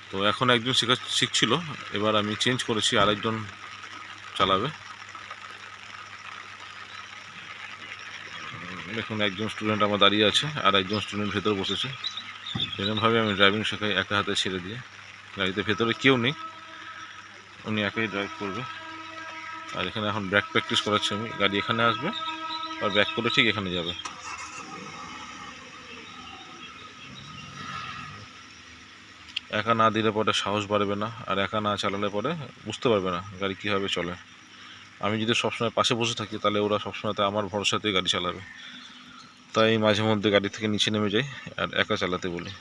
তো এখন একজন শিখছিল, এবার আমি চেঞ্জ করেছি, আরেকজন চালাবে। দেখুন একজন স্টুডেন্ট আমার দাঁড়িয়ে আছে, আর একজন স্টুডেন্ট ভেতরে বসেছে। এরকমভাবে আমি ড্রাইভিং শেখাই একা হাতে ছেড়ে দিয়ে। গাড়িতে ভেতরে কেউ নেই, উনি একাই ড্রাইভ করবে। আর এখানে এখন ব্যাক প্র্যাকটিস করাচ্ছি আমি। গাড়ি এখানে আসবে আর ব্যাক করে ঠিক এখানে যাবে। একা না দিলে পরে সাহস বাড়বে না, আর একা না চালালে পরে বুঝতে পারবে না গাড়ি কীভাবে চলে। আমি যদি সবসময় পাশে বসে থাকি তাহলে ওরা সবসময় আমার ভরসাতেই গাড়ি চালাবে। তাই মাঝে মধ্যে গাড়ি থেকে নিচে নেমে যাই আর একা চালাতে বলি।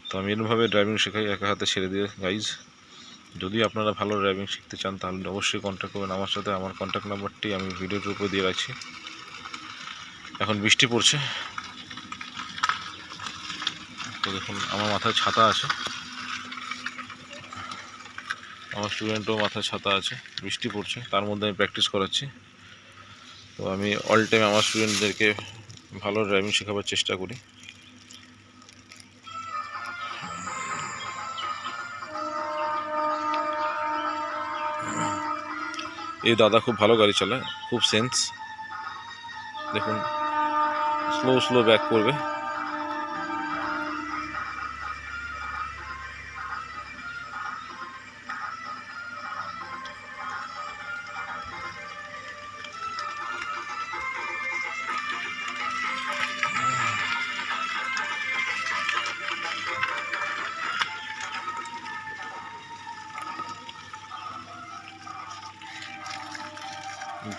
তো আমি এরকমভাবে ড্রাইভিং শেখাই একা হাতে ছেড়ে দিয়ে। গাইজ, যদি আপনারা ভালো ড্রাইভিং শিখতে চান তাহলে অবশ্যই কন্ট্যাক্ট করবেন আমার সাথে। আমার কন্ট্যাক্ট নাম্বারটি আমি ভিডিওর উপরে দিয়ে রাখছি। এখন বৃষ্টি পড়ছে, তো দেখুন আমার মাথায় ছাতা আছে, আমার স্টুডেন্টও মাথায় ছাতা আছে। বৃষ্টি পড়ছে, তার মধ্যে আমি প্র্যাকটিস করাচ্ছি। তো আমি অল টাইম আমার স্টুডেন্টদেরকে ভালো ড্রাইভিং শেখাবার চেষ্টা করি। এই দাদা খুব ভালো গাড়ি চালায়, খুব সেন্স। দেখুন স্লো স্লো ব্যাক করবে।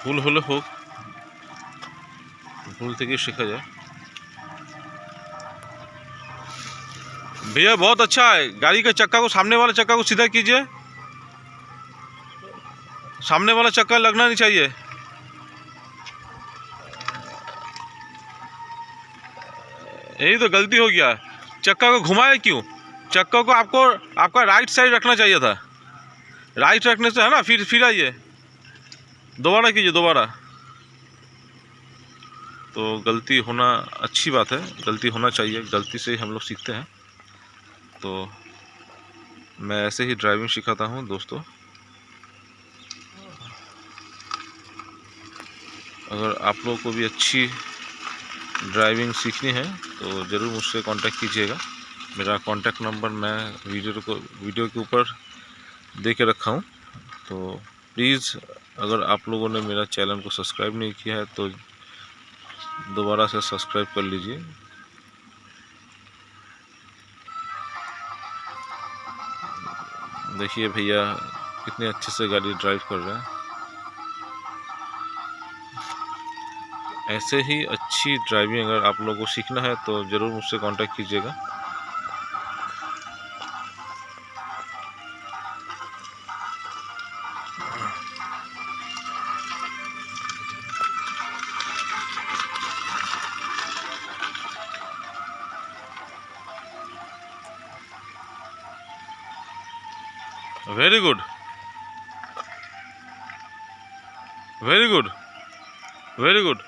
ভুল হলে হোক, भूल থেকে শেখা যায়। भैया बहुत अच्छा है, गाड़ी का चक्का को, सामने वाला चक्का को सीधा कीजिए, सामने वाला चक्का लगना नहीं चाहिए। यही तो गलती हो गया, चक्का को घुमाए क्यों? चक्का को आपका राइट साइड रखना चाहिए था। राइट रखने से है ना, फिर आइए, दोबारा कीजिए दोबारा। तो गलती होना अच्छी बात है, गलती होना चाहिए, गलती से ही हम लोग सीखते हैं। तो मैं ऐसे ही ड्राइविंग सिखाता हूँ दोस्तों। अगर आप लोगों को भी अच्छी ड्राइविंग सीखनी है तो ज़रूर मुझसे कांटेक्ट कीजिएगा। मेरा कांटेक्ट नंबर मैं वीडियो के ऊपर दे के रखा हूँ। तो प्लीज़, अगर आप लोगों ने मेरा चैनल को सब्सक्राइब नहीं किया है तो दोबारा से सब्सक्राइब कर लीजिए। देखिए भैया कितने अच्छे से गाड़ी ड्राइव कर रहे हैं। ऐसे ही अच्छी ड्राइविंग अगर आप लोगों को सीखना है तो ज़रूर मुझसे कांटेक्ट कीजिएगा। Very good, very good, very good.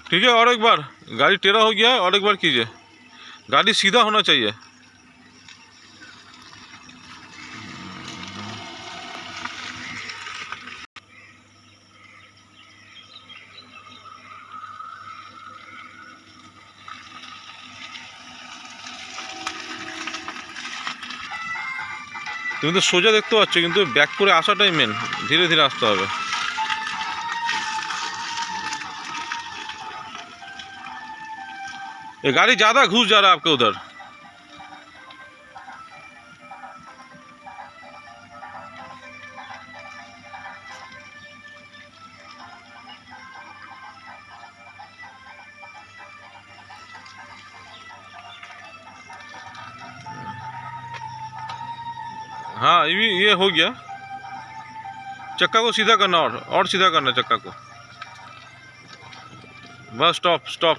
ठीक है, और एक बार गाड़ी टेढ़ा हो गया है, और एक बार कीजिए। गाड़ी सीधा होना चाहिए। তুমি তো সোজা দেখতে পাচ্ছ, কিন্তু ব্যাক করে আসাটাই মেন, ধীরে ধীরে আসতে হবে। ये गाड़ी ज़्यादा घुस जा रहा है आपके उधर। हाँ ये हो गया। चक्का को सीधा करना, और सीधा करना चक्का को। Bus stop stop.